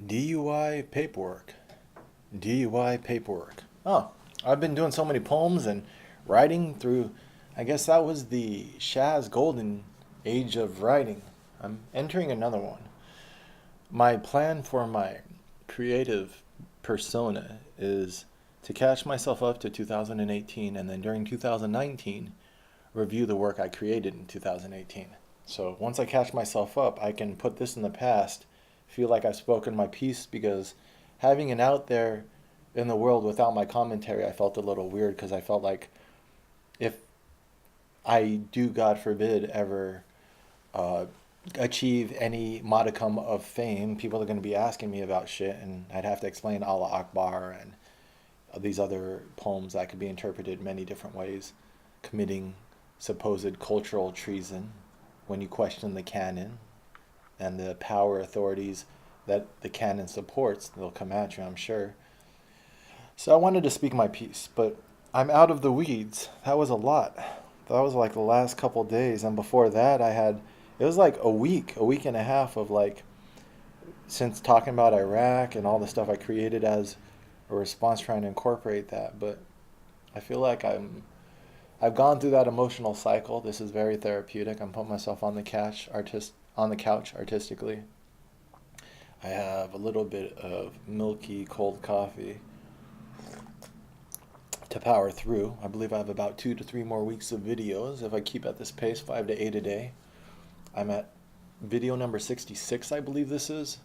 DUI paperwork. DUI paperwork. Oh, I've been doing so many poems and writing through, I guess that was the Shaz golden age of writing. I'm entering another one. My plan for my creative persona is to catch myself up to 2018 and then during 2019 review the work I created in 2018. So once I catch myself up, I can put this in the past, feel like I've spoken my piece because having it out there in the world without my commentary, I felt a little weird because I felt like if I do, God forbid, ever uh, achieve any modicum of fame, people are going to be asking me about shit, and I'd have to explain Allah Akbar and these other poems that could be interpreted many different ways, committing supposed cultural treason when you question the canon and the power authorities that the canon supports. They'll come at you, I'm sure. So I wanted to speak my piece, but I'm out of the weeds. That was a lot. That was like the last couple days, and before that it was like a week and a half of like since talking about Iraq and all the stuff I created as a response trying to incorporate that, but I feel like I've gone through that emotional cycle. This is very therapeutic. I'm putting myself on the couch artistically. I have a little bit of milky cold coffee to power through. I believe I have about 2 to 3 more weeks of videos if I keep at this pace, 5 to 8 a day. I'm at video number 66, I believe this is,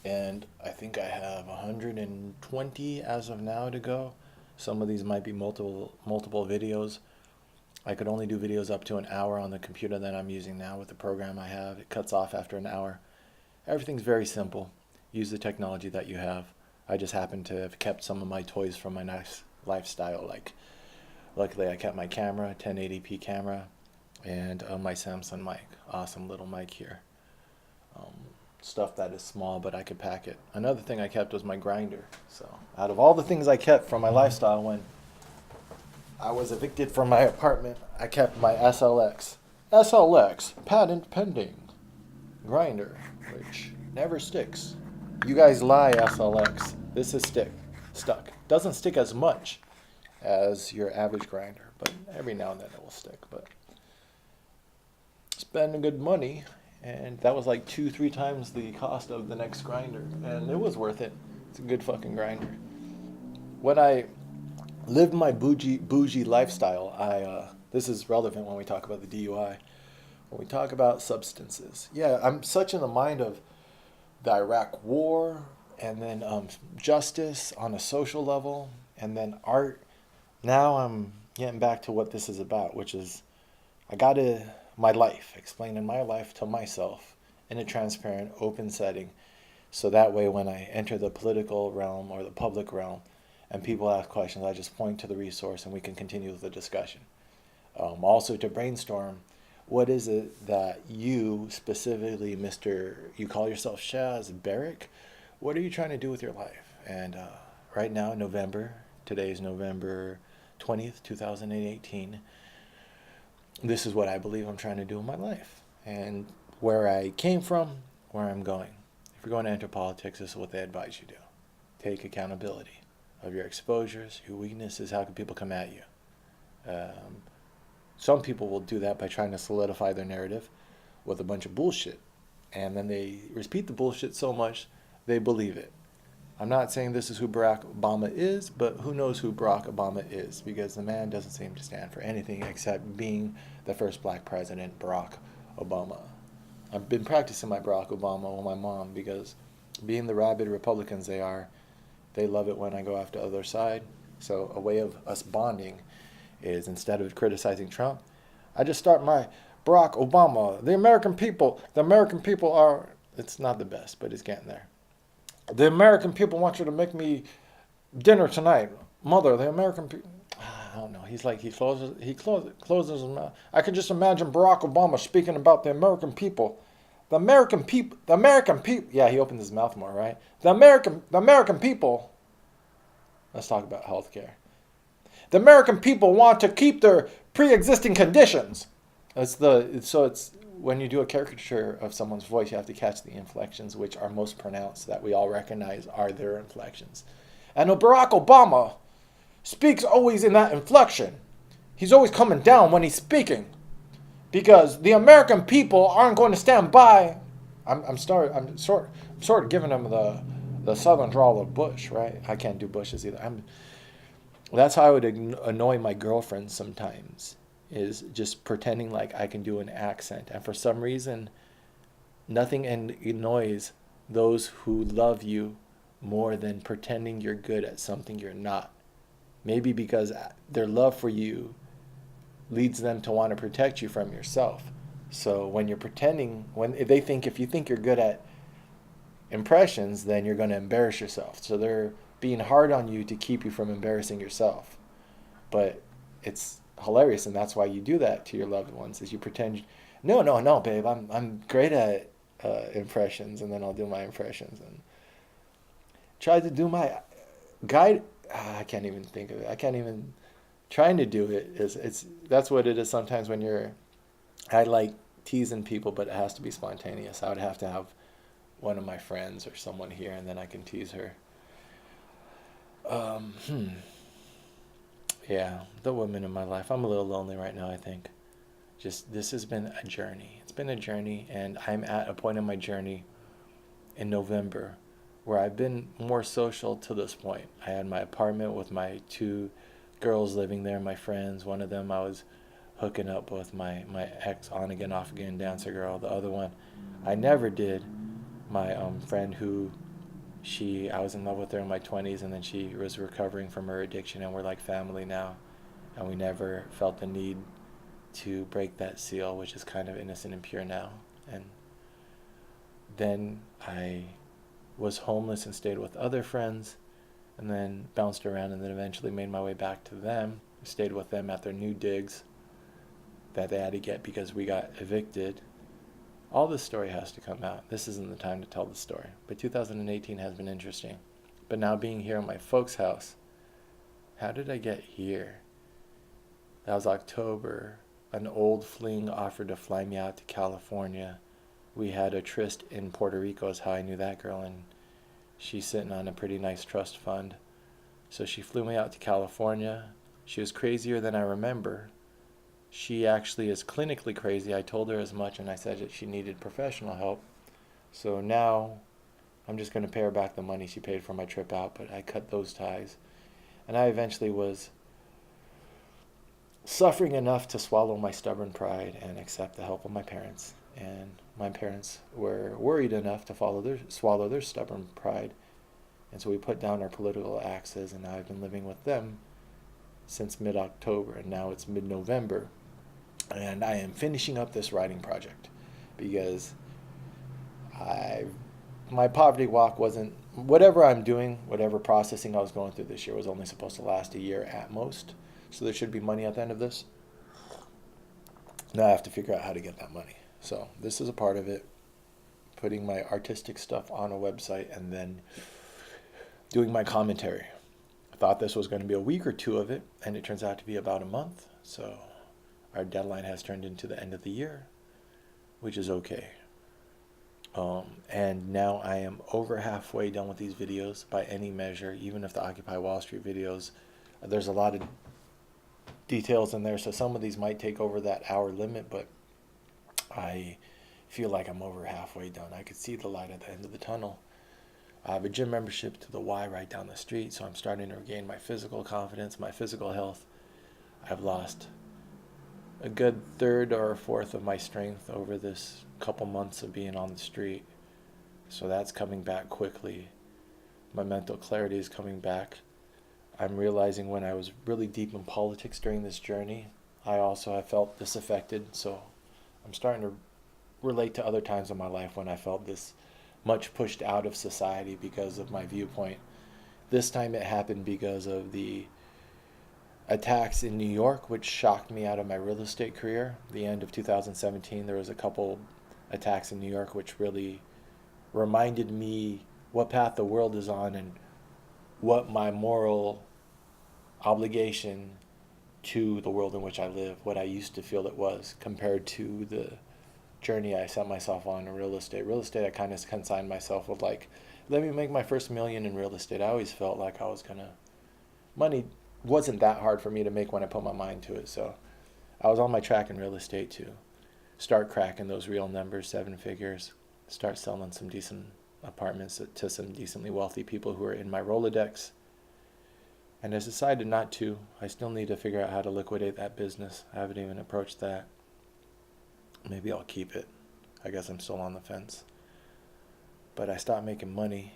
and I think I have 120 as of now to go. Some of these might be multiple videos. I could only do videos up to an hour on the computer that I'm using now with the program I have. It cuts off after an hour. Everything's very simple. Use the technology that you have. I just happen to have kept some of my toys from my nice lifestyle. Like, luckily I kept my camera, 1080p camera, and my Samsung mic. Awesome little mic here. Um, Stuff that is small, but I could pack it. Another thing I kept was my grinder. So out of all the things I kept from my lifestyle when I was evicted from my apartment, I kept my SLX. SLX, patent pending grinder, which never sticks. You guys lie, SLX. This is stuck. Doesn't stick as much as your average grinder, but every now and then it will stick. But spending good money, and that was like 2, 3 times the cost of the next grinder, and it was worth it. It's a good fucking grinder. When I lived my bougie lifestyle, this is relevant when we talk about the DUI. When we talk about substances, yeah, I'm such in the mind of the Iraq War, and then justice on a social level, and then art. Now I'm getting back to what this is about, which is my life, explaining my life to myself in a transparent, open setting, so that way when I enter the political realm or the public realm, and people ask questions, I just point to the resource and we can continue the discussion. Also to brainstorm, what is it that you specifically, you call yourself Shaz Barrick? What are you trying to do with your life? And right now, today is November 20th, 2018. This is what I believe I'm trying to do in my life. And where I came from, where I'm going. If you're going to enter politics, this is what they advise you do. Take accountability of your exposures, your weaknesses, how can people come at you? Some people will do that by trying to solidify their narrative with a bunch of bullshit. And then they repeat the bullshit so much, they believe it. I'm not saying this is who Barack Obama is, but who knows who Barack Obama is, because the man doesn't seem to stand for anything except being the first black president, Barack Obama. I've been practicing my Barack Obama with my mom because being the rabid Republicans they are, they love it when I go after the other side. So a way of us bonding is, instead of criticizing Trump, I just start my Barack Obama. The American people are, it's not the best, but it's getting there. The American people want you to make me dinner tonight. Mother, the American people, I don't know. He's like, he closes his mouth. I can just imagine Barack Obama speaking about the American people. The American people. Yeah, he opens his mouth more, right? The American people. Let's talk about healthcare. The American people want to keep their pre-existing conditions. It's when you do a caricature of someone's voice, you have to catch the inflections, which are most pronounced, that we all recognize are their inflections. And Barack Obama speaks always in that inflection. He's always coming down when he's speaking, because the American people aren't going to stand by. I'm sort of giving him the southern drawl of Bush, right? I can't do Bushes either. That's how I would annoy my girlfriend sometimes, is just pretending like I can do an accent. And for some reason, nothing annoys those who love you more than pretending you're good at something you're not. Maybe because their love for you leads them to want to protect you from yourself. So when you're pretending, if you think you're good at impressions, then you're going to embarrass yourself. So they're being hard on you to keep you from embarrassing yourself. But it's hilarious, and that's why you do that to your loved ones, is you pretend, no, babe, I'm great at impressions, and then I'll do my impressions and try to do my guide. I can't even think of it. I can't even trying to do it it's that's what it is sometimes when I like teasing people, but it has to be spontaneous. I would have to have one of my friends or someone here, and then I can tease her. Um, hmm. Yeah, the women in my life. I'm a little lonely right now, I think. Just this has been a journey. It's been a journey, and I'm at a point in my journey in November where I've been more social to this point. I had my apartment with my two girls living there, my friends. One of them I was hooking up with, my ex on again, off again dancer girl. The other one I never did. My friend who I was in love with her in my 20s, and then she was recovering from her addiction, and we're like family now. And we never felt the need to break that seal, which is kind of innocent and pure now. And then I was homeless and stayed with other friends, and then bounced around, and then eventually made my way back to them. Stayed with them at their new digs that they had to get because we got evicted. All this story has to come out. This isn't the time to tell the story. But 2018 has been interesting. But now being here in my folks' house, how did I get here? That was October. An old fling offered to fly me out to California. We had a tryst in Puerto Rico is how I knew that girl, and she's sitting on a pretty nice trust fund. So she flew me out to California. She was crazier than I remember. She actually is clinically crazy. I told her as much, and I said that she needed professional help. So now I'm just going to pay her back the money she paid for my trip out, but I cut those ties. And I eventually was suffering enough to swallow my stubborn pride and accept the help of my parents. And my parents were worried enough to swallow their stubborn pride. And so we put down our political axes, and now I've been living with them since mid-October, and now it's mid-November. And I am finishing up this writing project because my poverty walk wasn't, whatever I'm doing, whatever processing I was going through this year was only supposed to last a year at most. So there should be money at the end of this. Now I have to figure out how to get that money. So this is a part of it, putting my artistic stuff on a website and then doing my commentary. I thought this was going to be a week or two of it, and it turns out to be about a month. So our deadline has turned into the end of the year, which is okay. And now I am over halfway done with these videos by any measure, even if the Occupy Wall Street videos, there's a lot of details in there, so some of these might take over that hour limit, but I feel like I'm over halfway done. I could see the light at the end of the tunnel. I have a gym membership to the Y right down the street, so I'm starting to regain my physical confidence, my physical health. I've lost a good third or a fourth of my strength over this couple months of being on the street. So that's coming back quickly. My mental clarity is coming back. I'm realizing when I was really deep in politics during this journey, I also have felt disaffected. So I'm starting to relate to other times in my life when I felt this much pushed out of society because of my viewpoint. This time it happened because of the attacks in New York, which shocked me out of my real estate career. The end of 2017, there was a couple attacks in New York which really reminded me what path the world is on and what my moral obligation to the world in which I live, what I used to feel it was, compared to the journey I set myself on in real estate. Real estate, I kind of consigned myself with like, let me make my first million in real estate. I always felt like I was gonna, money wasn't that hard for me to make when I put my mind to it. So I was on my track in real estate to start cracking those real numbers, 7 figures, start selling some decent apartments to some decently wealthy people who are in my Rolodex. And I decided not to. I still need to figure out how to liquidate that business. I haven't even approached that. Maybe I'll keep it. I guess I'm still on the fence. But I stopped making money,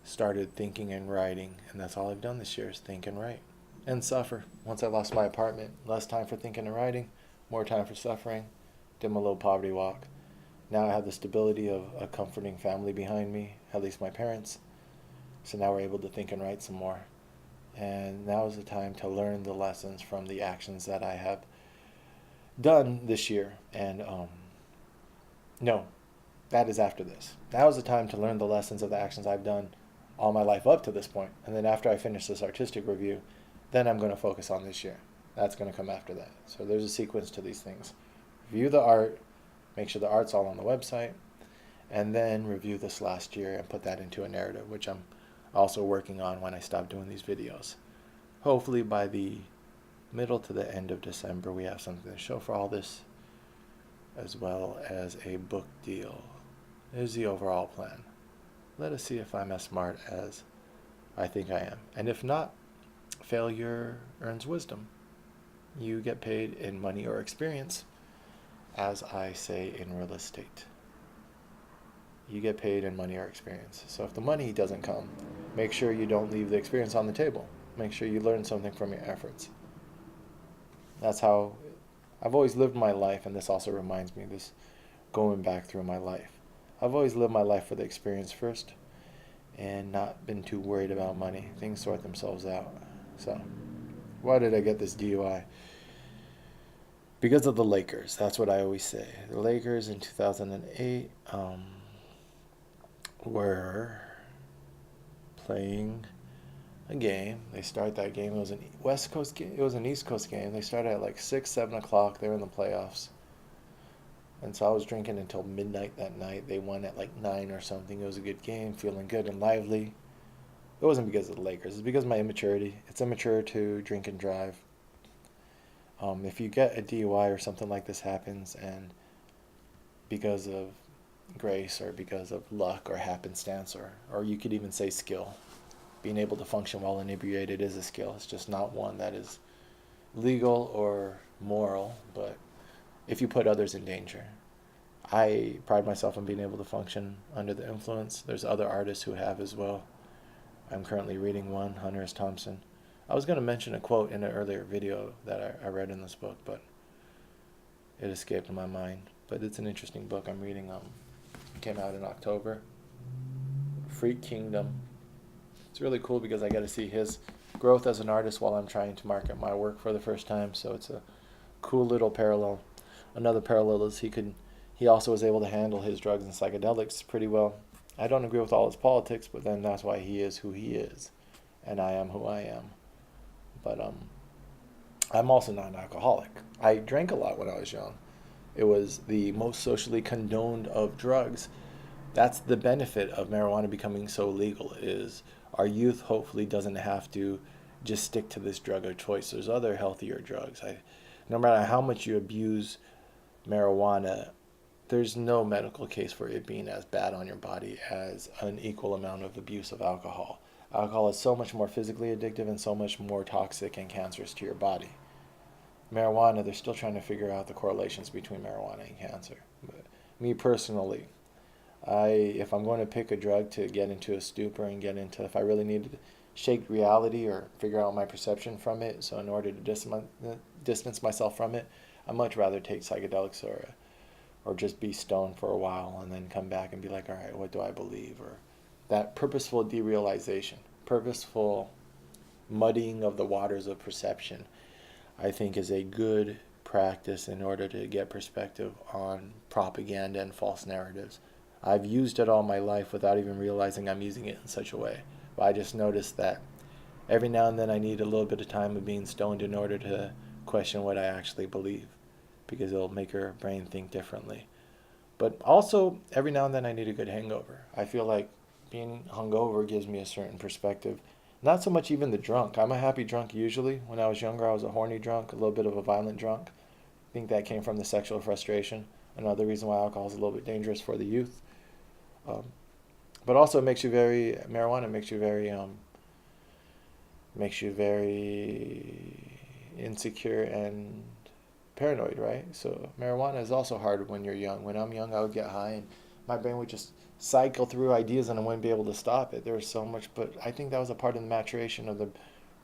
started thinking and writing, and that's all I've done this year is think and write. And suffer. Once I lost my apartment, less time for thinking and writing, more time for suffering. Did my little poverty walk. Now I have the stability of a comforting family behind me, at least my parents. So now we're able to think and write some more. And now is the time to learn the lessons from the actions that I have done this year. And no, that is after this. Now is the time to learn the lessons of the actions I've done all my life up to this point. And then after I finish this artistic review, then I'm going to focus on this year. That's going to come after that. So there's a sequence to these things. Review the art, make sure the art's all on the website, and then review this last year and put that into a narrative, which I'm also working on when I stop doing these videos. Hopefully by the middle to the end of December, we have something to show for all this, as well as a book deal. Is the overall plan. Let us see if I'm as smart as I think I am. And if not, failure earns wisdom. You get paid in money or experience, as I say in real estate. You get paid in money or experience. So if the money doesn't come, make sure you don't leave the experience on the table. Make sure you learn something from your efforts. That's how I've always lived my life, and this also reminds me, this going back through my life. I've always lived my life for the experience first and not been too worried about money. Things sort themselves out. So, why did I get this DUI? Because of the Lakers. That's what I always say. The Lakers in 2008 were playing a game. They start that game. It was an West Coast game. It was an East Coast game. They started at like 6, 7 o'clock. They were in the playoffs. And so I was drinking until midnight that night. They won at like 9 or something. It was a good game, feeling good and lively. It wasn't because of the Lakers. It's because of my immaturity. It's immature to drink and drive. If you get a DUI or something like this happens, and because of grace or because of luck or happenstance, or you could even say skill, being able to function while inebriated is a skill. It's just not one that is legal or moral, but if you put others in danger. I pride myself on being able to function under the influence. There's other artists who have as well. I'm currently reading one, Hunter S. Thompson. I was going to mention a quote in an earlier video that I read in this book, but it escaped my mind. But it's an interesting book I'm reading. It came out in October. Freak Kingdom. It's really cool because I get to see his growth as an artist while I'm trying to market my work for the first time. So it's a cool little parallel. Another parallel is he also was able to handle his drugs and psychedelics pretty well. I don't agree with all his politics, but then that's why he is who he is, and I am who I am. But I'm also not an alcoholic. I drank a lot when I was young. It was the most socially condoned of drugs. That's the benefit of marijuana becoming so legal, is our youth hopefully doesn't have to just stick to this drug of choice. There's other healthier drugs. No matter how much you abuse marijuana, there's no medical case for it being as bad on your body as an equal amount of abuse of alcohol. Alcohol is so much more physically addictive and so much more toxic and cancerous to your body. Marijuana, they're still trying to figure out the correlations between marijuana and cancer. But me personally, if I'm going to pick a drug to get into a stupor and if I really need to shake reality or figure out my perception from it, so in order to distance myself from it, I'd much rather take psychedelics or just be stoned for a while and then come back and be like, all right, what do I believe? Or that purposeful derealization, purposeful muddying of the waters of perception, I think is a good practice in order to get perspective on propaganda and false narratives. I've used it all my life without even realizing I'm using it in such a way. But I just noticed that every now and then I need a little bit of time of being stoned in order to question what I actually believe. because it'll make your brain think differently. But also, every now and then I need a good hangover. I feel like being hungover gives me a certain perspective. Not so much even the drunk. I'm a happy drunk usually. When I was younger, I was a horny drunk, a little bit of a violent drunk. I think that came from the sexual frustration. Another reason why alcohol is a little bit dangerous for the youth. Um, but also, it makes you very marijuana makes you very insecure and paranoid, right? So marijuana is also hard when you're young. When I'm young, I would get high and my brain would just cycle through ideas and I wouldn't be able to stop it. There was so much, but I think that was a part of the maturation of the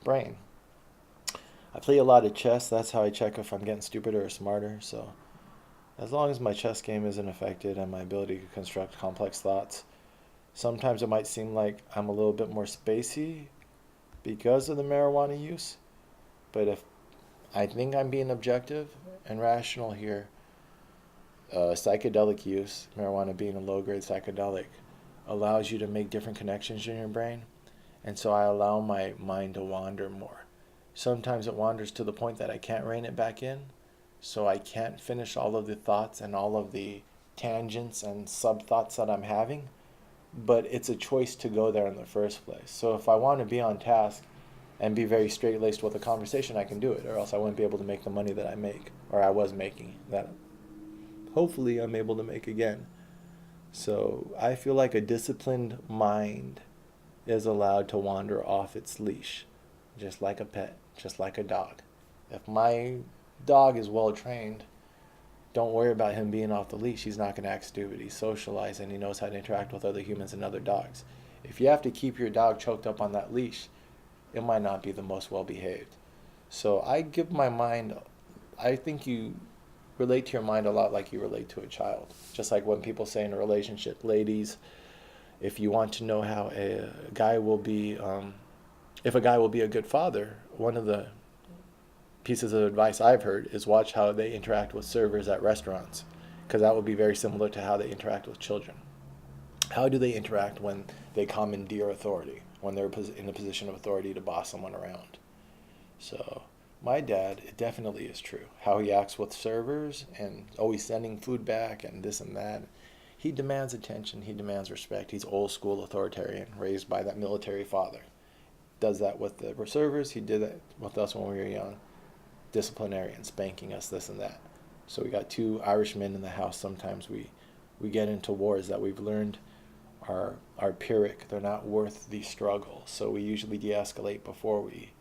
brain. I play a lot of chess. That's how I check if I'm getting stupider or smarter. So as long as my chess game isn't affected and my ability to construct complex thoughts, sometimes it might seem like I'm a little bit more spacey because of the marijuana use. But if I think I'm being objective and rational here, psychedelic use, marijuana being a low grade psychedelic, allows you to make different connections in your brain. And so I allow my mind to wander more. Sometimes it wanders to the point that I can't rein it back in. So I can't finish all of the thoughts and all of the tangents and sub thoughts that I'm having. But it's a choice to go there in the first place. So if I want to be on task and be very straight laced with a conversation, I can do it, or else I wouldn't be able to make the money that I make, or I was making, that hopefully I'm able to make again. So I feel like a disciplined mind is allowed to wander off its leash, just like a pet, just like a dog. If my dog is well trained, don't worry about him being off the leash. He's not going to act stupid. He's socialized and he knows how to interact with other humans and other dogs. If you have to keep your dog choked up on that leash, it might not be the most well behaved. So I give my mind, I think you relate to your mind a lot like you relate to a child. Just like when people say in a relationship, ladies, if you want to know how a guy will be, if a guy will be a good father, one of the pieces of advice I've heard is watch how they interact with servers at restaurants, because that would be very similar to how they interact with children. How do they interact when they commandeer authority, when they're in a position of authority to boss someone around? So my dad, it definitely is true. How he acts with servers and always sending food back and this and that. He demands attention. He demands respect. He's old school authoritarian, raised by that military father. Does that with the servers. He did that with us when we were young. Disciplinarian, spanking us, this and that. So we got two Irishmen in the house. Sometimes we get into wars that we've learned are pyrrhic. They're not worth the struggle. So we usually de-escalate before we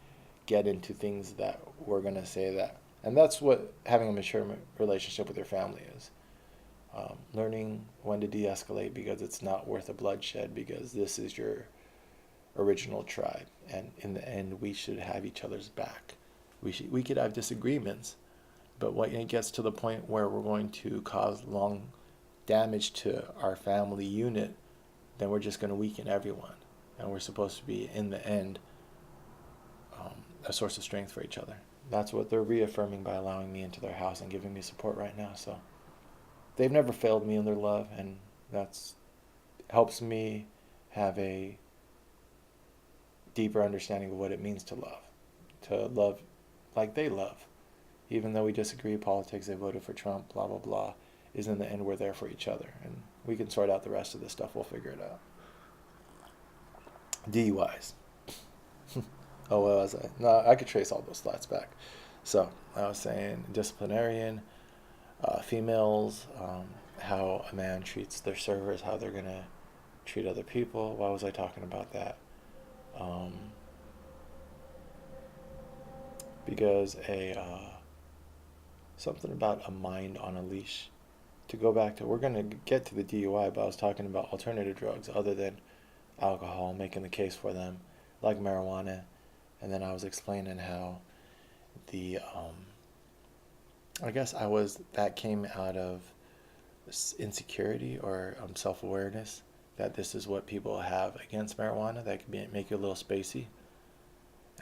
get into things that we're going to say that. And that's what having a mature relationship with your family is. Learning when to de-escalate because it's not worth a bloodshed, because this is your original tribe. And in the end, we should have each other's back. We could have disagreements, but when it gets to the point where we're going to cause long damage to our family unit, then we're just going to weaken everyone. And we're supposed to be, in the end, a source of strength for each other. That's what they're reaffirming by allowing me into their house and giving me support right now. So they've never failed me in their love, and that's helps me have a deeper understanding of what it means to love like they love. Even though we disagree, politics, they voted for Trump, blah, blah, blah, is in the end we're there for each other. And we can sort out the rest of this stuff. We'll figure it out. DUIs. Oh, what was I? No, I could trace all those thoughts back. So I was saying disciplinarian, females, how a man treats their servers, how they're going to treat other people. Why was I talking about that? Because something about a mind on a leash. To go back to, we're going to get to the DUI, but I was talking about alternative drugs other than alcohol, making the case for them, like marijuana. And then I was explaining how I guess that came out of insecurity or self-awareness, that this is what people have against marijuana, that can make you a little spacey.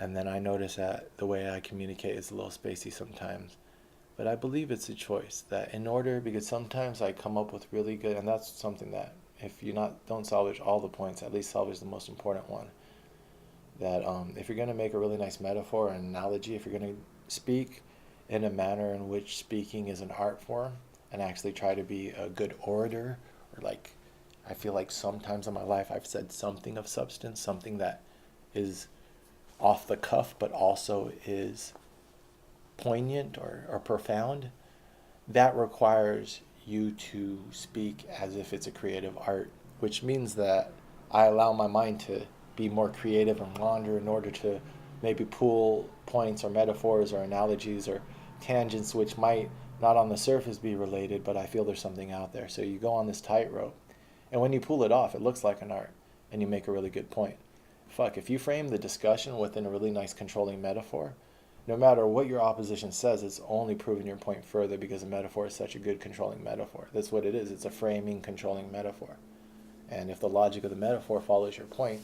And then I notice that the way I communicate is a little spacey sometimes. But I believe it's a choice, that in order, because sometimes I come up with really good, and that's something that if you don't salvage all the points, at least salvage the most important one. That if you're going to make a really nice metaphor or an analogy, if you're going to speak in a manner in which speaking is an art form and actually try to be a good orator, or like, I feel like sometimes in my life I've said something of substance, something that is off the cuff but also is poignant or profound. That requires you to speak as if it's a creative art, which means that I allow my mind to be more creative and wander in order to maybe pull points or metaphors or analogies or tangents which might not on the surface be related, but I feel there's something out there. So you go on this tightrope, and when you pull it off, it looks like an art, and you make a really good point. Fuck, if you frame the discussion within a really nice controlling metaphor, no matter what your opposition says, it's only proving your point further because a metaphor is such a good controlling metaphor. That's what it is. It's a framing, controlling metaphor. And if the logic of the metaphor follows your point,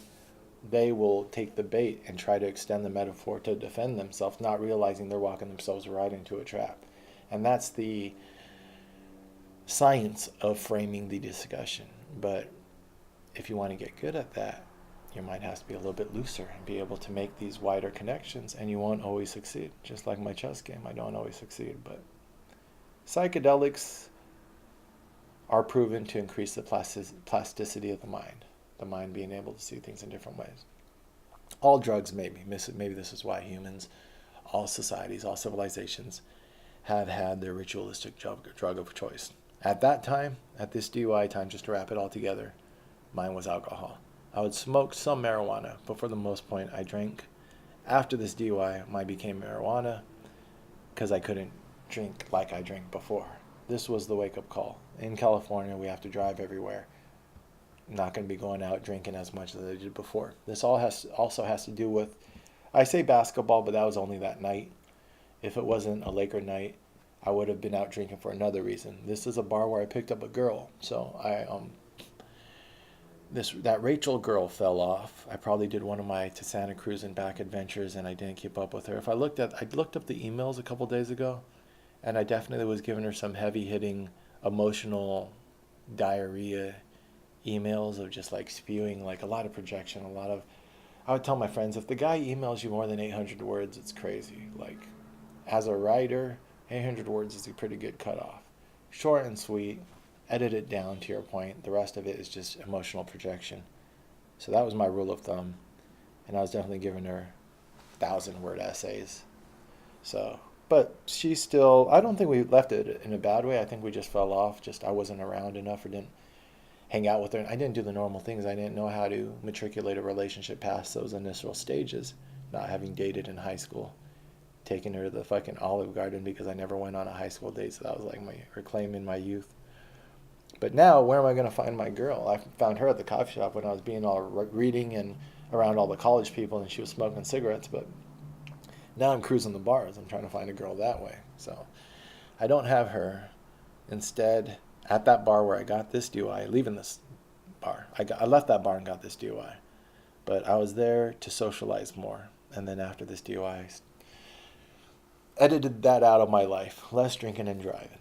they will take the bait and try to extend the metaphor to defend themselves, not realizing they're walking themselves right into a trap. And that's the science of framing the discussion. But if you want to get good at that, your mind has to be a little bit looser and be able to make these wider connections, and you won't always succeed. Just like my chess game, I don't always succeed. But psychedelics are proven to increase the plasticity of the mind being able to see things in different ways. All drugs, maybe this is why humans, all societies, all civilizations have had their ritualistic drug of choice. At that time, at this DUI time, just to wrap it all together, mine was alcohol. I would smoke some marijuana, but for the most part, I drank. After this DUI, mine became marijuana because I couldn't drink like I drank before. This was the wake-up call. In California, we have to drive everywhere. I'm not going to be going out drinking as much as I did before. This also has to do with, I say basketball, but that was only that night. If it wasn't a Laker night, I would have been out drinking for another reason. This is a bar where I picked up a girl, so that Rachel girl fell off. I probably did one of my to Santa Cruz and back adventures, and I didn't keep up with her. I looked up the emails a couple days ago, and I definitely was giving her some heavy hitting emotional diarrhea emails of just like spewing like a lot of projection, I would tell my friends, if the guy emails you more than 800 words, it's crazy. Like, as a writer, 800 words is a pretty good cutoff. Short and sweet, edit it down to your point. The rest of it is just emotional projection. So that was my rule of thumb. And I was definitely giving her 1,000-word essays. So, but she still, I don't think we left it in a bad way. I think we just fell off. Just I wasn't around enough or didn't hang out with her. I didn't do the normal things. I didn't know how to matriculate a relationship past those initial stages, not having dated in high school. Taking her to the fucking Olive Garden because I never went on a high school date, so that was like my reclaiming my youth. But now, where am I going to find my girl? I found her at the coffee shop when I was being all reading and around all the college people, and she was smoking cigarettes. But now I'm cruising the bars. I'm trying to find a girl that way. So I don't have her. Instead, at that bar where I got this DUI, leaving this bar, I left that bar and got this DUI. But I was there to socialize more. And then after this DUI, I edited that out of my life. Less drinking and driving.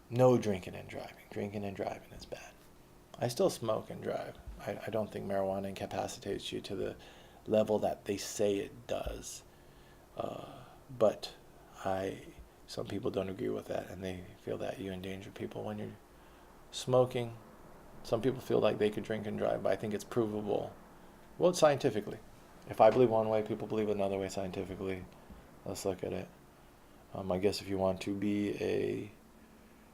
No drinking and driving. Drinking and driving is bad. I still smoke and drive. I don't think marijuana incapacitates you to the level that they say it does. But some people don't agree with that, and they feel that you endanger people when you're smoking. Some people feel like they could drink and drive, but I think it's provable. Well, scientifically. If I believe one way, people believe another way scientifically. Let's look at it. I guess if you want to be a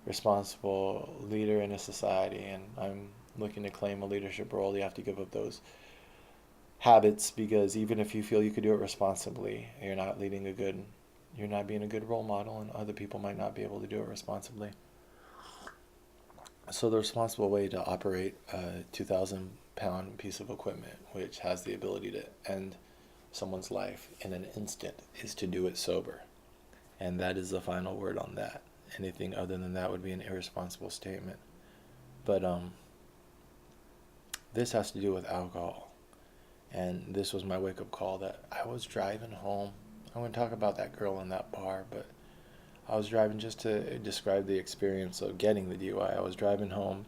responsible leader in a society, and I'm looking to claim a leadership role, you have to give up those habits, because even if you feel you could do it responsibly, you're not being a good role model, and other people might not be able to do it responsibly. So the responsible way to operate a 2,000-pound piece of equipment, which has the ability to end someone's life in an instant, is to do it sober. And that is the final word on that. Anything other than that would be an irresponsible statement. But this has to do with alcohol. And this was my wake-up call that I was driving home. I'm going to talk about that girl in that bar, but I was driving, just to describe the experience of getting the DUI. I was driving home,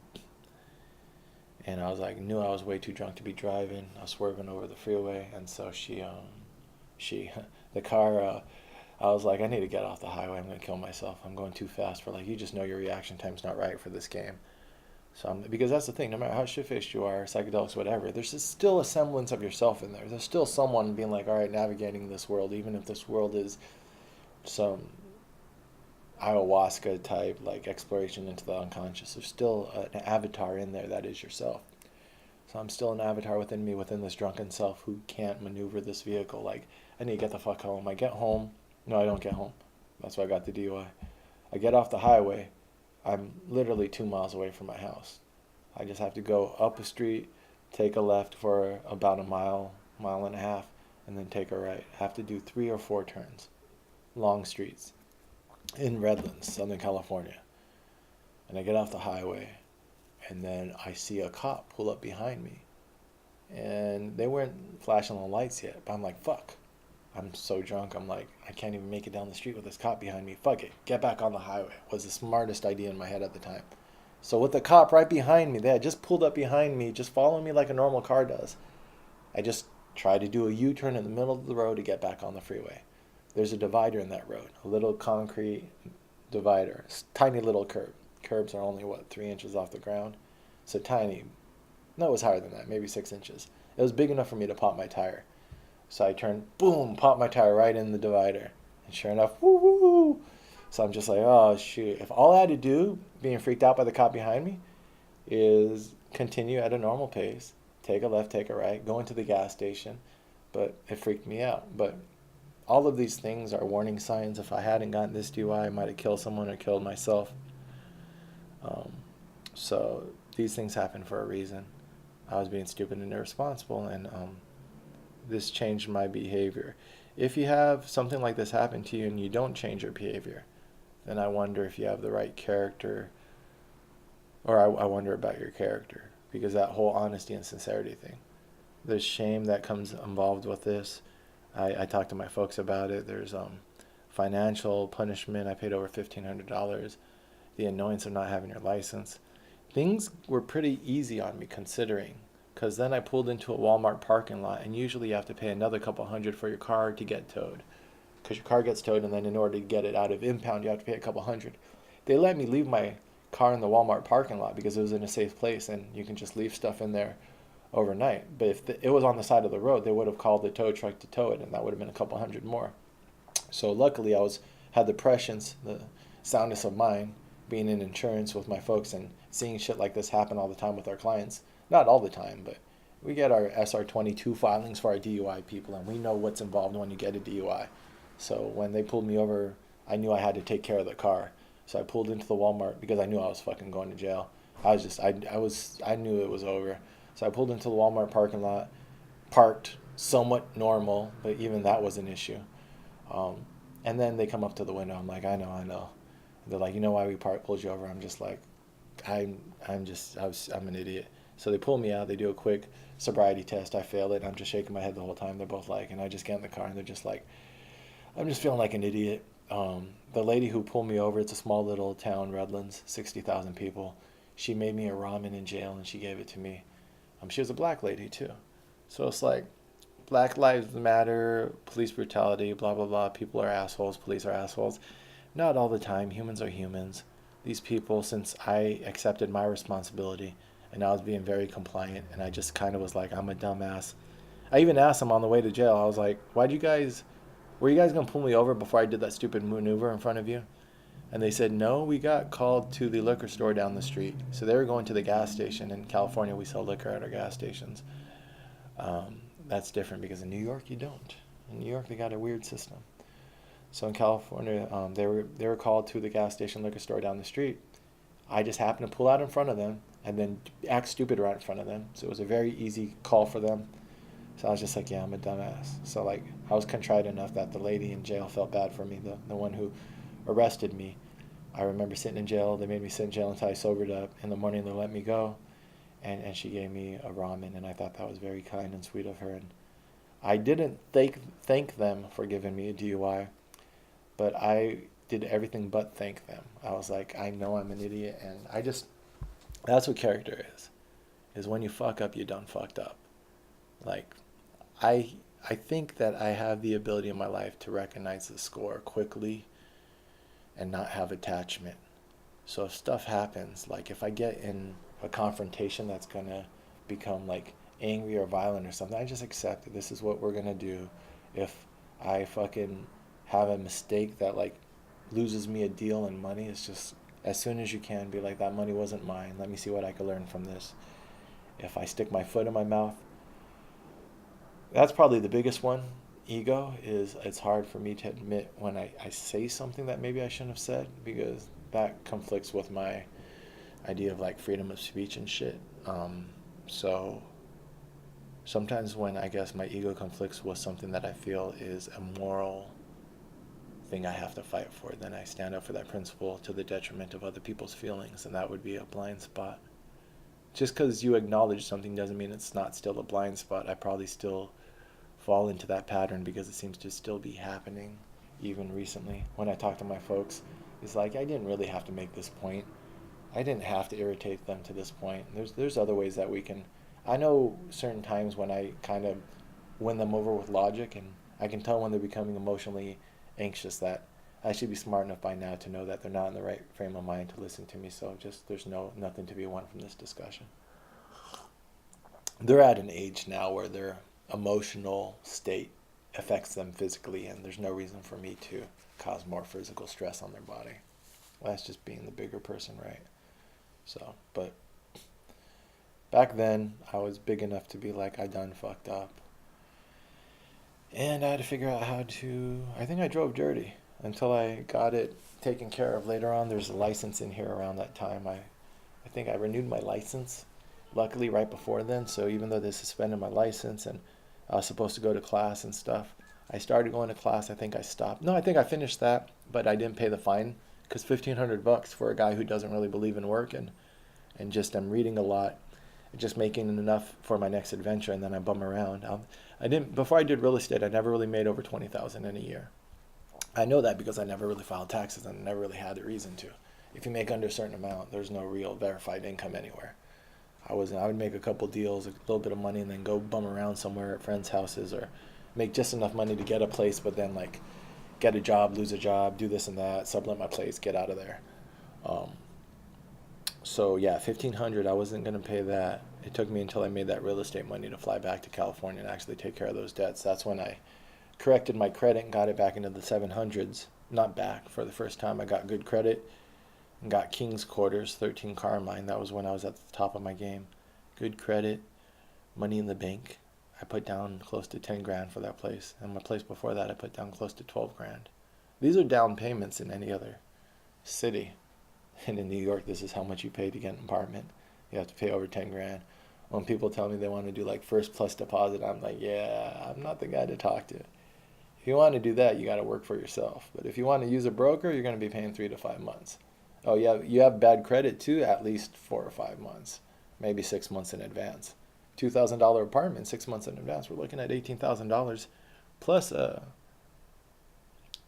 and I was like, knew I was way too drunk to be driving. I was swerving over the freeway, and so the car I was like, I need to get off the highway. I'm gonna kill myself. I'm going too fast for like, you just know your reaction time's not right for this game. So because that's the thing, no matter how shit-faced you are, psychedelics, whatever, there's still a semblance of yourself in there. There's still someone being like, all right, navigating this world, even if this world is some ayahuasca type like exploration into the unconscious. There's still an avatar in there that is yourself. So I'm still an avatar within me, within this drunken self who can't maneuver this vehicle. Like, I need to get the fuck home. I get home. No, I don't get home. That's why I got the DUI. I get off the highway. I'm literally 2 miles away from my house. I just have to go up a street, take a left for about a mile, mile and a half, and then take a right. I have to do 3 or 4 turns, long streets, in Redlands, Southern California. And I get off the highway, and then I see a cop pull up behind me. And they weren't flashing the lights yet, but I'm like, fuck. I'm so drunk, I'm like, I can't even make it down the street with this cop behind me. Fuck it, get back on the highway was the smartest idea in my head at the time. So with the cop right behind me, they had just pulled up behind me, just following me like a normal car does. I just tried to do a U-turn in the middle of the road to get back on the freeway. There's a divider in that road, a little concrete divider, tiny little curb. Curbs are only, what, 3 inches off the ground? So tiny. No, it was higher than that, maybe 6 inches. It was big enough for me to pop my tire. So I turned, boom, popped my tire right in the divider. And sure enough, woo, woo, woo. So I'm just like, oh, shoot. If all I had to do, being freaked out by the cop behind me, is continue at a normal pace, take a left, take a right, go into the gas station. But it freaked me out. But all of these things are warning signs. If I hadn't gotten this DUI, I might have killed someone or killed myself. Um, so these things happen for a reason. I was being stupid and irresponsible, and this changed my behavior. If you have something like this happen to you and you don't change your behavior, then I wonder if you have the right character, or I wonder about your character, because that whole honesty and sincerity thing, the shame that comes involved with this, I talked to my folks about it. There's financial punishment. I paid over $1,500. The annoyance of not having your license. Things were pretty easy on me considering, because then I pulled into a Walmart parking lot, and usually you have to pay another couple hundred for your car to get towed, because your car gets towed, and then in order to get it out of impound, you have to pay a couple hundred. They let me leave my car in the Walmart parking lot because it was in a safe place, and you can just leave stuff in there overnight. But if it was on the side of the road, they would have called the tow truck to tow it, and that would have been a couple hundred more. So luckily, had the prescience, the soundness of mind, being in insurance with my folks and seeing shit like this happen all the time with our clients. Not all the time, but we get our SR22 filings for our DUI people, and we know what's involved when you get a DUI. So when they pulled me over, I knew I had to take care of the car. So I pulled into the Walmart because I knew I was fucking going to jail. I knew it was over. So I pulled into the Walmart parking lot, parked somewhat normal, but even that was an issue. And then they come up to the window. I'm like, I know. They're like, you know why we pulled you over? I'm just like, I'm an idiot. So they pull me out. They do a quick sobriety test. I fail it. I'm just shaking my head the whole time. They're both like, and I just get in the car and they're just like, I'm just feeling like an idiot. The lady who pulled me over, it's a small little town, Redlands, 60,000 people. She made me a ramen in jail and she gave it to me. She was a black lady too. So it's like, Black Lives Matter, police brutality, blah, blah, blah. People are assholes. Police are assholes. Not all the time. Humans are humans. These people, since I accepted my responsibility and I was being very compliant, and I just kind of was like, I'm a dumbass. I even asked them on the way to jail, I was like, were you guys going to pull me over before I did that stupid maneuver in front of you? And they said, no, we got called to the liquor store down the street. So they were going to the gas station. In California, we sell liquor at our gas stations. That's different because in New York, you don't. In New York, they got a weird system. So in California, they were called to the gas station liquor store down the street. I just happened to pull out in front of them and then act stupid right in front of them. So it was a very easy call for them. So I was just like, yeah, I'm a dumbass. So like, I was contrite enough that the lady in jail felt bad for me, the one who arrested me. I remember sitting in jail. They made me sit in jail until I sobered up. In the morning, they let me go. And she gave me a ramen, and I thought that was very kind and sweet of her. And I didn't thank them for giving me a DUI, but I did everything but thank them. I was like, I know I'm an idiot, and that's what character is when you fuck up, you done fucked up. Like, I I think that I have the ability in my life to recognize the score quickly and not have attachment. So if stuff happens, like if I get in a confrontation that's gonna become like angry or violent or something, I just accept it. This is what we're gonna do. If I fucking have a mistake that like loses me a deal in money, it's just as soon as you can be like, that money wasn't mine. Let me see what I could learn from this. If I stick my foot in my mouth, that's probably the biggest one. Ego is, it's hard for me to admit when I say something that maybe I shouldn't have said, because that conflicts with my idea of like freedom of speech and shit. So sometimes when I guess my ego conflicts with something that I feel is a moral thing I have to fight for, then I stand up for that principle to the detriment of other people's feelings, and that would be a blind spot. Just because you acknowledge something doesn't mean it's not still a blind spot. I probably still fall into that pattern because it seems to still be happening even recently. When I talk to my folks, it's like, I didn't really have to make this point. I didn't have to irritate them to this point. There's other ways that we can. I know certain times when I kind of win them over with logic, and I can tell when they're becoming emotionally anxious that I should be smart enough by now to know that they're not in the right frame of mind to listen to me. So just there's nothing to be won from this discussion. They're at an age now where their emotional state affects them physically, and there's no reason for me to cause more physical stress on their body. Well, that's just being the bigger person, right? So, but back then, I was big enough to be like, I done fucked up. And I had to figure out how to, I think I drove dirty until I got it taken care of later on. There's a license in here around that time. I think I renewed my license, luckily right before then. So even though they suspended my license and I was supposed to go to class and stuff, I started going to class. I think I stopped. No, I think I finished that, but I didn't pay the fine, because $1,500 for a guy who doesn't really believe in work and just I'm reading a lot, just making enough for my next adventure, and then I bum around. I didn't before I did real estate. I never really made over 20,000 in a year. I know that because I never really filed taxes and never really had the reason to. If you make under a certain amount, there's no real verified income anywhere. I would make a couple deals, a little bit of money, and then go bum around somewhere at friends' houses, or make just enough money to get a place, but then like get a job, lose a job, do this and that, sublet my place, get out of there. Um, so yeah, 1,500. I wasn't gonna pay that. It took me until I made that real estate money to fly back to California and actually take care of those debts. That's when I corrected my credit and got it back into the 700s. Not back for the first time. I got good credit and got King's Quarters, 13 Carmine. That was when I was at the top of my game. Good credit, money in the bank. I put down close to 10 grand for that place. And my place before that, I put down close to 12 grand. These are down payments in any other city. And in New York, this is how much you pay to get an apartment. You have to pay over 10 grand. When people tell me they want to do like first plus deposit, I'm like, yeah, I'm not the guy to talk to. If you want to do that, you got to work for yourself. But if you want to use a broker, you're going to be paying 3 to 5 months. Oh, yeah, you have bad credit too, at least 4 or 5 months, maybe 6 months in advance. $2,000 apartment, 6 months in advance. We're looking at $18,000 plus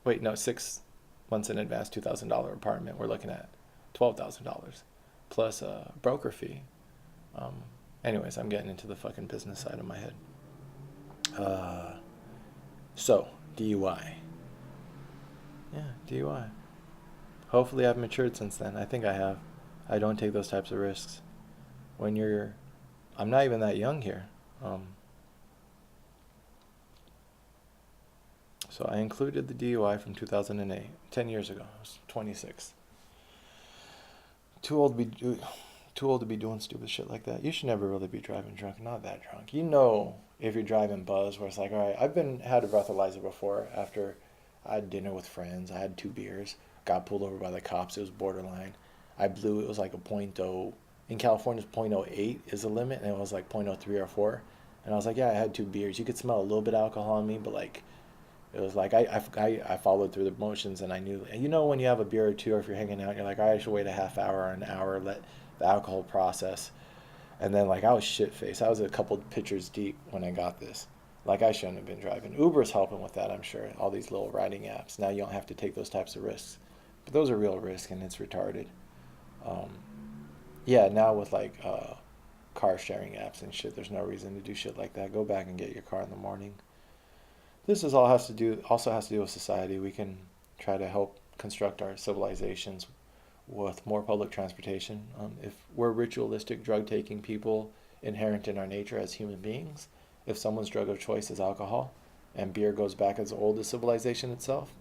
wait, no, 6 months in advance, $2,000 apartment. We're looking at $12,000 plus a broker fee. Anyways, I'm getting into the fucking business side of my head. So, DUI. Yeah, DUI. Hopefully I've matured since then. I think I have. I don't take those types of risks. I'm not even that young here. So I included the DUI from 2008, 10 years ago. I was 26. Too old to be doing stupid shit like that. You should never really be driving drunk. Not that drunk. You know, if you're driving buzz, where it's like, all right, had a breathalyzer before. After I had dinner with friends, I had 2 beers, got pulled over by the cops. It was borderline. I blew. It was like a .0. In California, it's .08 is the limit, and it was like .03 or 4. And I was like, yeah, I had 2 beers. You could smell a little bit of alcohol on me, but like, it was like I followed through the motions, and I knew. You know, when you have a beer or two, or if you're hanging out, you're like, all right, I should wait a half hour or an hour, let the alcohol process. And then like I was shit faced. I was a couple pitchers deep when I got this. Like I shouldn't have been driving. Uber's helping with that, I'm sure. All these little riding apps. Now you don't have to take those types of risks. But those are real risks, and it's retarded. Yeah, now with like car sharing apps and shit, there's no reason to do shit like that. Go back and get your car in the morning. This is all has to do also has to do with society. We can try to help construct our civilizations with more public transportation. If we're ritualistic drug taking people inherent in our nature as human beings, if someone's drug of choice is alcohol, and beer goes back as old as civilization itself,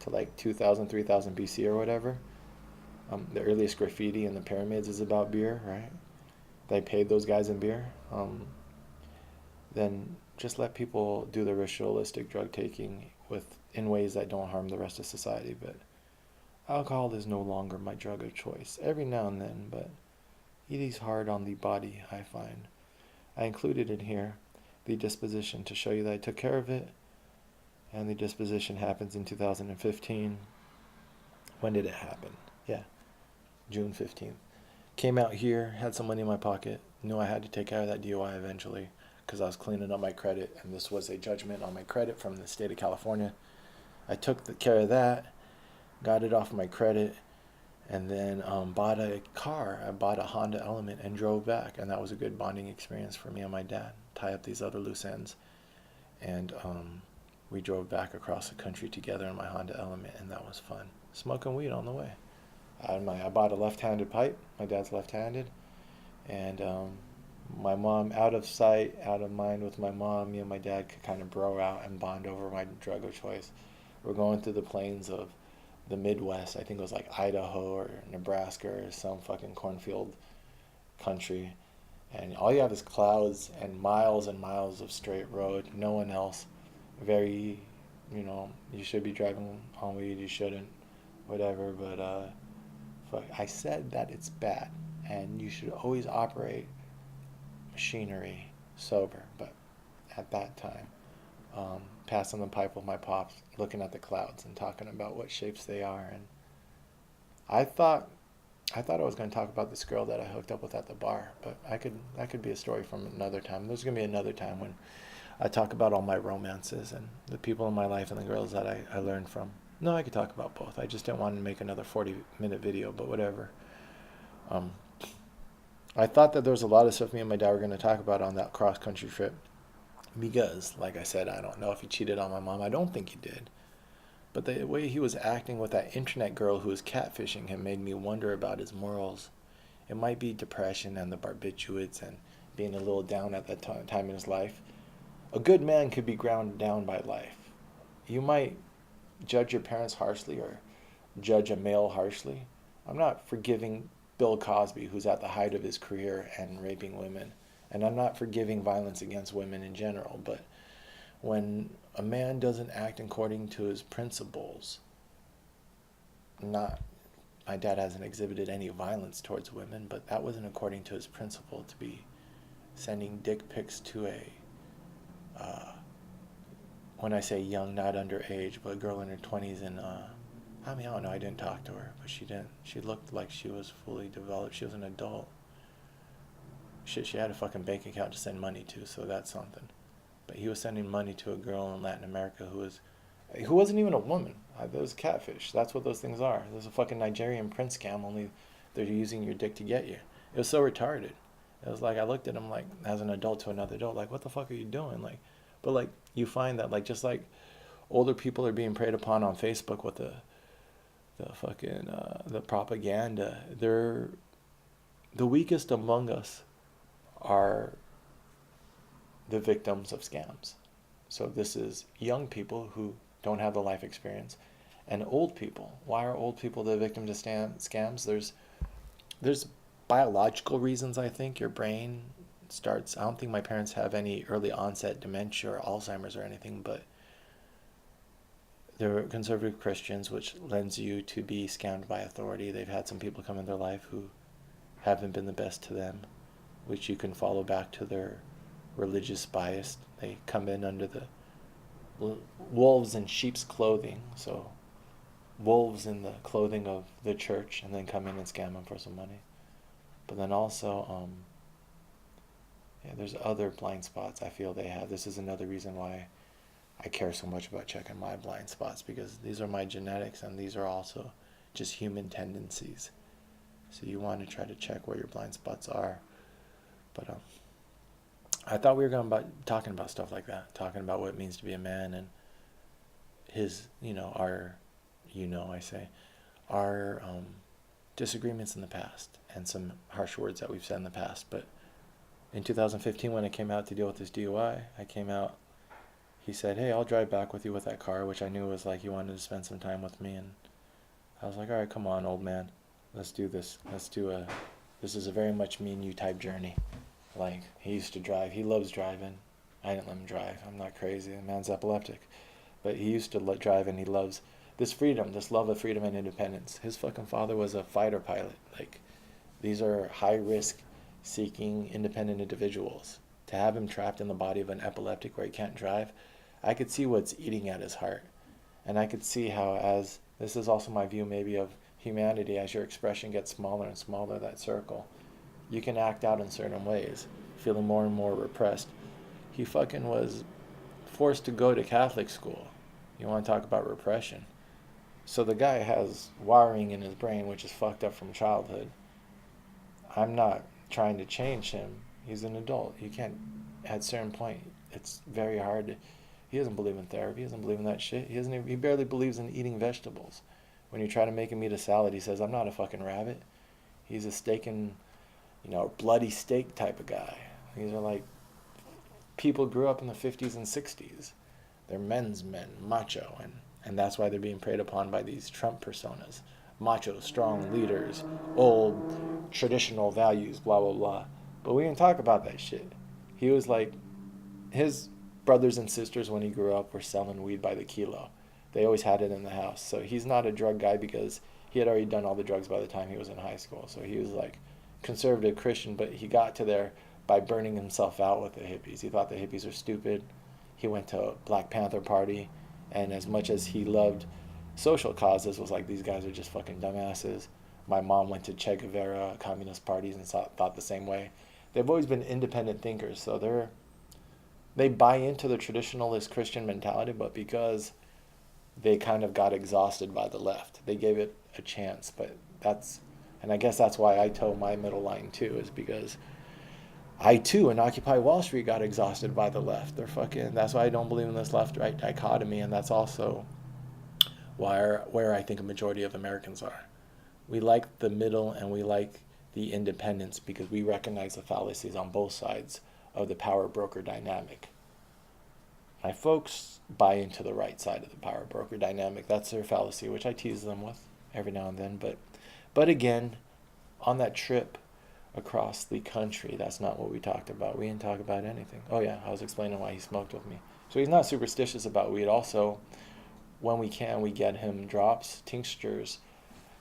to like 2000, 3000 BC or whatever, the earliest graffiti in the pyramids is about beer, right? They paid those guys in beer. Then just let people do the ritualistic drug taking in ways that don't harm the rest of society. But alcohol is no longer my drug of choice. Every now and then, but it is hard on the body, I find. I included in here the disposition to show you that I took care of it, and the disposition happens in 2015. When did it happen? Yeah, June 15th. Came out here, had some money in my pocket, knew I had to take care of that DUI eventually because I was cleaning up my credit, and this was a judgment on my credit from the state of California. I took care of that, got it off my credit, and then bought a car. I bought a Honda Element and drove back, and that was a good bonding experience for me and my dad. Tie up these other loose ends, and we drove back across the country together in my Honda Element, and that was fun. Smoking weed on the way. I bought a left-handed pipe. My dad's left-handed, and my mom, out of sight, out of mind with my mom, me and my dad could kind of bro out and bond over my drug of choice. We're going through the plains of the Midwest. I think it was like Idaho or Nebraska or some fucking cornfield country. And all you have is clouds and miles of straight road. No one else. Very, you should be driving on weed. You shouldn't. Whatever. But fuck, I said that it's bad. And you should always operate machinery sober. But at that time, passing the pipe with my pops, looking at the clouds and talking about what shapes they are. And I thought I was going to talk about this girl that I hooked up with at the bar, but that could be a story from another time. There's going to be another time when I talk about all my romances and the people in my life and the girls that I learned from. No, I could talk about both. I just didn't want to make another 40-minute video, but whatever. I thought that there was a lot of stuff me and my dad were going to talk about on that cross-country trip because, like I said, I don't know if he cheated on my mom. I don't think he did. But the way he was acting with that internet girl who was catfishing him made me wonder about his morals. It might be depression and the barbiturates and being a little down at that time in his life. A good man could be ground down by life. You might judge your parents harshly or judge a male harshly. I'm not forgiving Bill Cosby, who's at the height of his career and raping women. And I'm not forgiving violence against women in general, but when a man doesn't act according to his principles, my dad hasn't exhibited any violence towards women, but that wasn't according to his principle to be sending dick pics to when I say young, not underage, but a girl in her 20s and, I don't know, I didn't talk to her, but she looked like she was fully developed. She was an adult. Shit, she had a fucking bank account to send money to, so that's something. But he was sending money to a girl in Latin America who wasn't even a woman. That was catfish. That's what those things are. There's a fucking Nigerian prince scam, only they're using your dick to get you. It was so retarded. It was like, I looked at him like, as an adult to another adult, like, what the fuck are you doing? Like, but like, you find that, like, just like older people are being preyed upon on Facebook with the fucking, the propaganda, the weakest among us are the victims of scams. So this is young people who don't have the life experience and old people. Why are old people the victims of scams? There's biological reasons, I think. Your brain starts, I don't think my parents have any early onset dementia or Alzheimer's or anything, but they're conservative Christians, which lends you to be scammed by authority. They've had some people come in their life who haven't been the best to them, which you can follow back to their religious bias. They come in under the wolves in sheep's clothing, so wolves in the clothing of the church, and then come in and scam them for some money. But then also, there's other blind spots I feel they have. This is another reason why I care so much about checking my blind spots, because these are my genetics and these are also just human tendencies. So you want to try to check where your blind spots are. But I thought we were talking about stuff like that, talking about what it means to be a man and his, our, I say, our disagreements in the past and some harsh words that we've said in the past. But in 2015, when I came out to deal with this DUI, I came out. He said, "Hey, I'll drive back with you with that car," which I knew was like he wanted to spend some time with me. And I was like, "All right, come on, old man, let's do this. This is a very much me and you type journey." Like, he used to drive. He loves driving. I didn't let him drive. I'm not crazy. The man's epileptic. But he used to drive, and he loves this freedom, this love of freedom and independence. His fucking father was a fighter pilot. Like, these are high-risk seeking independent individuals. To have him trapped in the body of an epileptic where he can't drive, I could see what's eating at his heart. And I could see how, as this is also my view maybe of humanity, as your expression gets smaller and smaller, that circle, you can act out in certain ways, feeling more and more repressed. He fucking was forced to go to Catholic school. You want to talk about repression? So the guy has wiring in his brain which is fucked up from childhood. I'm not trying to change him. He's an adult. You can't, at a certain point, it's very hard. He doesn't believe in therapy. He doesn't believe in that shit. He barely believes in eating vegetables. When you try to make him eat a salad, he says, "I'm not a fucking rabbit." He's a steak and, bloody steak type of guy. These are like people grew up in the 50s and 60s. They're men's men, macho, and that's why they're being preyed upon by these Trump personas. Macho, strong leaders, old, traditional values, blah, blah, blah. But we didn't talk about that shit. He was like, his brothers and sisters when he grew up were selling weed by the kilo. They always had it in the house. So he's not a drug guy because he had already done all the drugs by the time he was in high school. So he was like conservative Christian, but he got to there by burning himself out with the hippies. He thought the hippies were stupid. He went to a Black Panther party, and as much as he loved social causes, was like, these guys are just fucking dumbasses. My mom went to Che Guevara communist parties and thought the same way. They've always been independent thinkers, so they buy into the traditionalist Christian mentality, but because they kind of got exhausted by the left, they gave it a chance. But and I guess that's why I toe my middle line too, is because I too in Occupy Wall Street got exhausted by the left. That's why I don't believe in this left-right dichotomy, and that's also where I think a majority of Americans are. We like the middle and we like the independence because we recognize the fallacies on both sides of the power broker dynamic. My folks buy into the right side of the power broker dynamic. That's their fallacy, which I tease them with every now and then. But again, on that trip across the country, that's not what we talked about. We didn't talk about anything. Oh yeah, I was explaining why he smoked with me. So he's not superstitious about weed. Also, when we can, we get him drops, tinctures,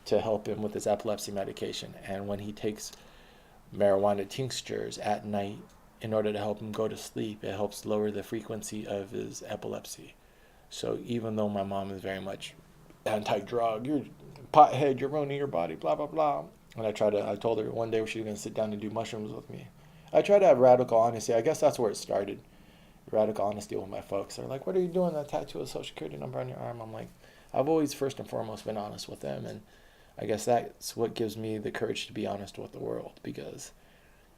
to help him with his epilepsy medication. And when he takes marijuana tinctures at night in order to help him go to sleep, it helps lower the frequency of his epilepsy. So even though my mom is very much anti-drug, you're pothead, you're ruining your body, blah, blah, blah. And I told her one day she was going to sit down and do mushrooms with me. I try to have radical honesty. I guess that's where it started. Radical honesty with my folks. They're like, "What are you doing? That tattoo of social security number on your arm?" I'm like, I've always first and foremost been honest with them. And I guess that's what gives me the courage to be honest with the world. Because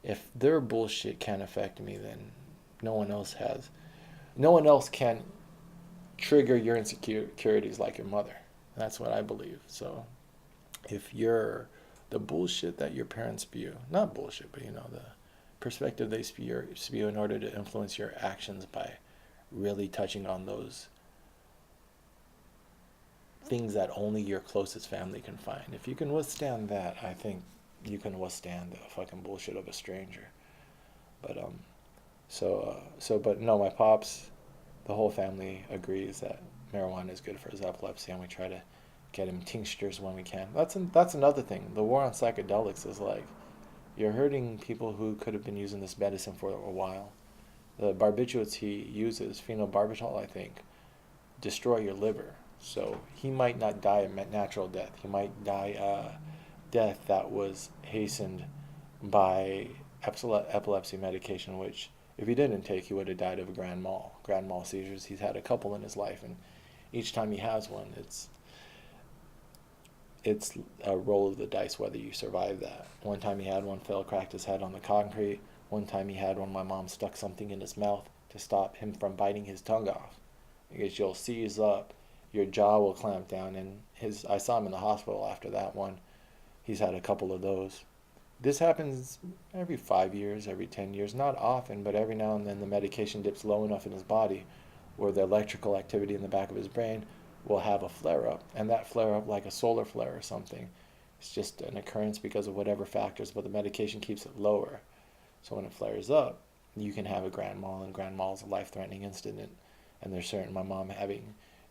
if their bullshit can't affect me, then no one else has. No one else can trigger your insecurities like your mother. That's what I believe. So if you're the bullshit that your parents spew, not bullshit, but the perspective they spew in order to influence your actions by really touching on those things that only your closest family can find. If you can withstand that, I think you can withstand the fucking bullshit of a stranger. But but no, my pops, the whole family agrees that marijuana is good for his epilepsy, and we try to get him tinctures when we can. That's another thing. The war on psychedelics is like, you're hurting people who could have been using this medicine for a while. The barbiturates he uses, phenobarbital, I think, destroy your liver. So he might not die a natural death. He might die a death that was hastened by epilepsy medication, which if he didn't take, he would have died of grand mal seizures. He's had a couple in his life, and each time he has one, it's a roll of the dice whether you survive that. One time he had one, fell, cracked his head on the concrete. One time he had one, my mom stuck something in his mouth to stop him from biting his tongue off. Because you'll seize up, your jaw will clamp down. And I saw him in the hospital after that one. He's had a couple of those. This happens every 5 years, every 10 years, not often, but every now and then the medication dips low enough in his body where the electrical activity in the back of his brain will have a flare up. And that flare up, like a solar flare or something, it's just an occurrence because of whatever factors, but the medication keeps it lower. So when it flares up, you can have a grand mal, and grand mal is a life-threatening incident. And there's certain, my mom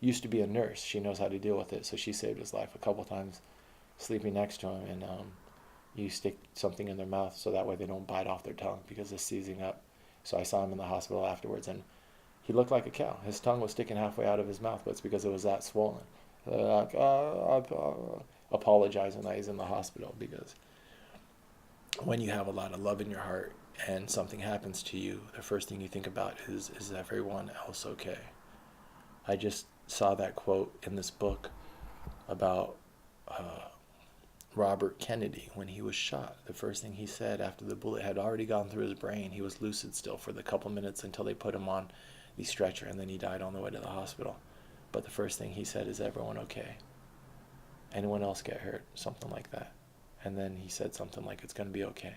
used to be a nurse, she knows how to deal with it, so she saved his life a couple times sleeping next to him, and you stick something in their mouth so that way they don't bite off their tongue because it's seizing up. So I saw him in the hospital afterwards, and he looked like a cow. His tongue was sticking halfway out of his mouth, but it's because it was that swollen. Apologizing that he's in the hospital, because when you have a lot of love in your heart and something happens to you, the first thing you think about is everyone else okay? I just saw that quote in this book about Robert Kennedy when he was shot. The first thing he said after the bullet had already gone through his brain, he was lucid still for the couple minutes until they put him on the stretcher, and then he died on the way to the hospital. But the first thing he said is, everyone okay? Anyone else get hurt? Something like that. And then he said something like, it's going to be okay.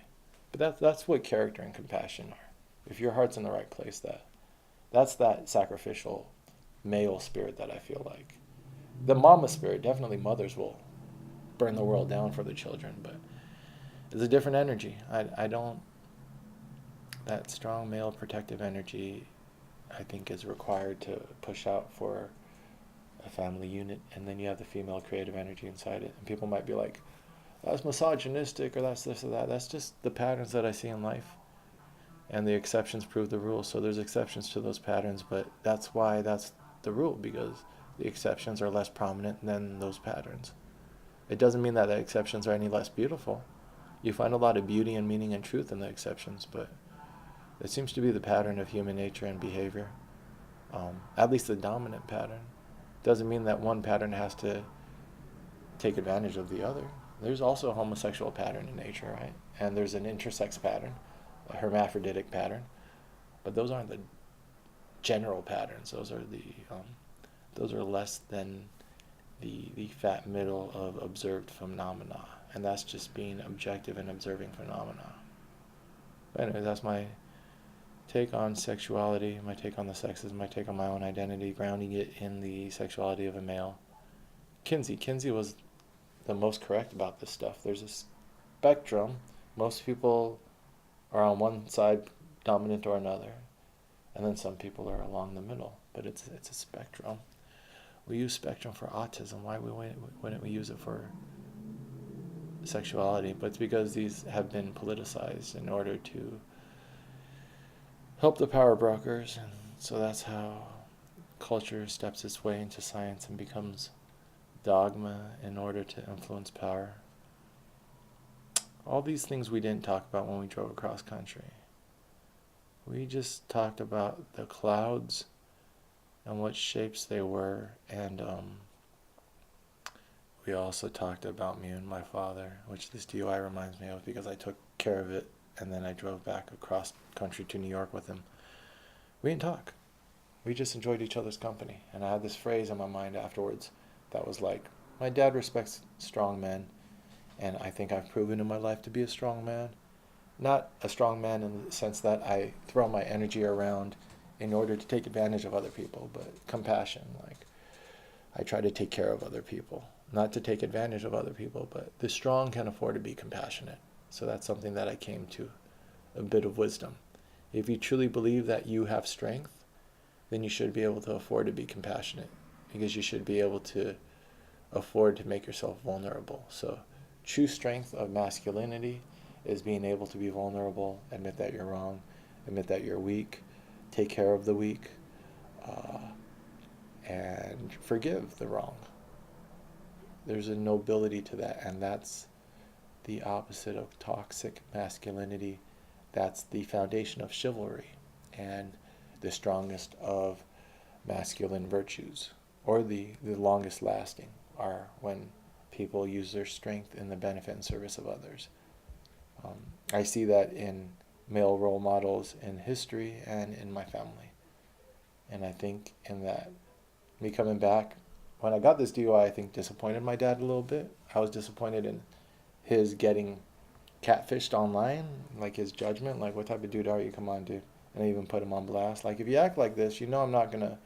But that's what character and compassion are. If your heart's in the right place, that's that sacrificial male spirit that I feel like. The mama spirit, definitely mothers will burn the world down for the children, but it's a different energy. I don't, that strong male protective energy, I think, is required to push out for a family unit. And then you have the female creative energy inside it, and people might be like, that's misogynistic, or that's this or that. That's just the patterns that I see in life, and the exceptions prove the rule. So there's exceptions to those patterns, but that's why that's the rule, because the exceptions are less prominent than those patterns. It doesn't mean that the exceptions are any less beautiful. You find a lot of beauty and meaning and truth in the exceptions, but it seems to be the pattern of human nature and behavior, at least the dominant pattern. Doesn't mean that one pattern has to take advantage of the other. There's also a homosexual pattern in nature, right? And there's an intersex pattern, a hermaphroditic pattern, but those aren't the general patterns. Those are less than the fat middle of observed phenomena, and that's just being objective and observing phenomena. But anyway, that's my take on sexuality, my take on the sexes, my take on my own identity, grounding it in the sexuality of a male. Kinsey was the most correct about this stuff. There's a spectrum. Most people are on one side, dominant or another, and then some people are along the middle, but it's a spectrum. We use spectrum for autism. Why wouldn't we use it for sexuality? But it's because these have been politicized in order to help the power brokers, and so that's how culture steps its way into science and becomes dogma in order to influence power. All these things we didn't talk about when we drove across country. We just talked about the clouds and what shapes they were, and we also talked about me and my father, which this DUI reminds me of, because I took care of it and then I drove back across country to New York with him. We didn't talk. We just enjoyed each other's company, and I had this phrase in my mind afterwards that was like, my dad respects strong men, and I think I've proven in my life to be a strong man. Not a strong man in the sense that I throw my energy around in order to take advantage of other people, but compassion. Like, I try to take care of other people, not to take advantage of other people, but the strong can afford to be compassionate. So that's something that I came to, a bit of wisdom. If you truly believe that you have strength, then you should be able to afford to be compassionate, because you should be able to afford to make yourself vulnerable. So true strength of masculinity is being able to be vulnerable, admit that you're wrong, admit that you're weak, take care of the weak, and forgive the wrong. There's a nobility to that, and that's the opposite of toxic masculinity. That's the foundation of chivalry and the strongest of masculine virtues, or the longest lasting, are when people use their strength in the benefit and service of others. I see that in male role models in history and in my family. And I think in that, me coming back when I got this DUI, I think disappointed my dad a little bit. I was disappointed in his getting catfished online, like his judgment, like what type of dude are you? Come on, dude. And I even put him on blast. Like if you act like this, you know I'm gonna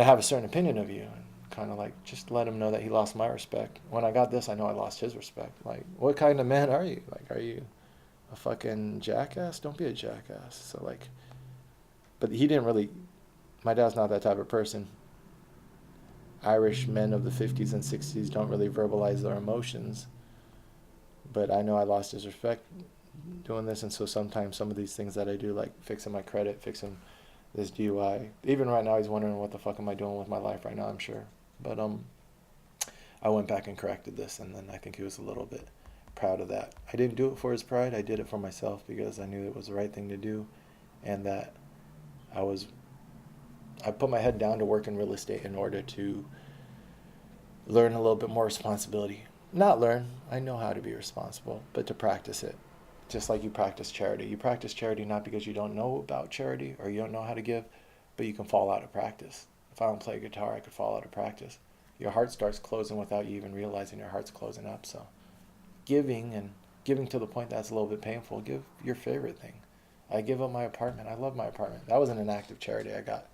have a certain opinion of you, and kind of like just let him know that he lost my respect. When I got this, I know I lost his respect. Like, what kind of man are you? Like, are you a fucking jackass? Don't be a jackass. So like, but he didn't really. My dad's not that type of person. Irish men of the 50s and 60s don't really verbalize their emotions. But I know I lost his respect doing this, and so sometimes some of these things that I do, like fixing my credit, fixing this DUI, even right now he's wondering what the fuck am I doing with my life right now, I'm sure. But I went back and corrected this, and then I think he was a little bit proud of that. I didn't do it for his pride. I did it for myself because I knew it was the right thing to do, and that I was I put my head down to work in real estate in order to learn a little bit more responsibility. Not learn, I know how to be responsible, but to practice it. Just like you practice charity. You practice charity not because you don't know about charity or you don't know how to give, but you can fall out of practice. If I don't play guitar, I could fall out of practice. Your heart starts closing without you even realizing your heart's closing up. So giving, and giving to the point that's a little bit painful, give your favorite thing. I give up my apartment. I love my apartment. That wasn't an act of charity. I got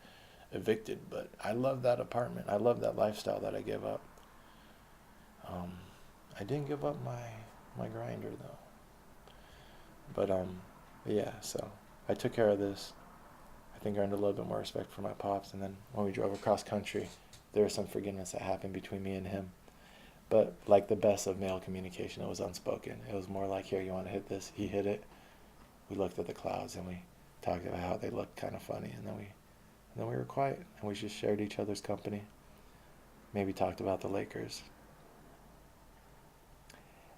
evicted, but I love that apartment. I love that lifestyle that I gave up. I didn't give up my grinder though. But yeah, so I took care of this. I think I earned a little bit more respect for my pops, and then when we drove across country, there was some forgiveness that happened between me and him. But like the best of male communication, it was unspoken. It was more like, here, you want to hit this? He hit it. We looked at the clouds and we talked about how they looked kind of funny, and then we were quiet and we just shared each other's company. Maybe talked about the Lakers.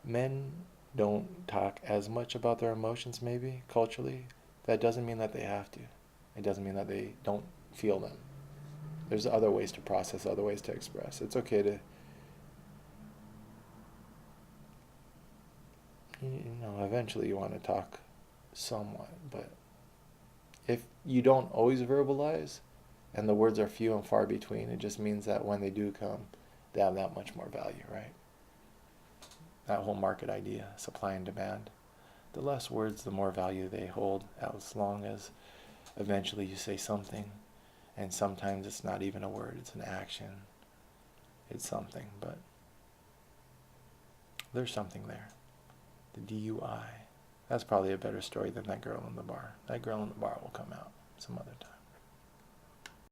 Men don't talk as much about their emotions, maybe culturally. That doesn't mean that they have to. It doesn't mean that they don't feel them. There's other ways to process, other ways to express. It's okay to, eventually you want to talk somewhat, but if you don't always verbalize and the words are few and far between, it just means that when they do come, they have that much more value, right? That whole market idea, supply and demand. The less words, the more value they hold, as long as eventually you say something. And sometimes it's not even a word, it's an action. It's something, but there's something there. The DUI. That's probably a better story than that girl in the bar. That girl in the bar will come out some other time.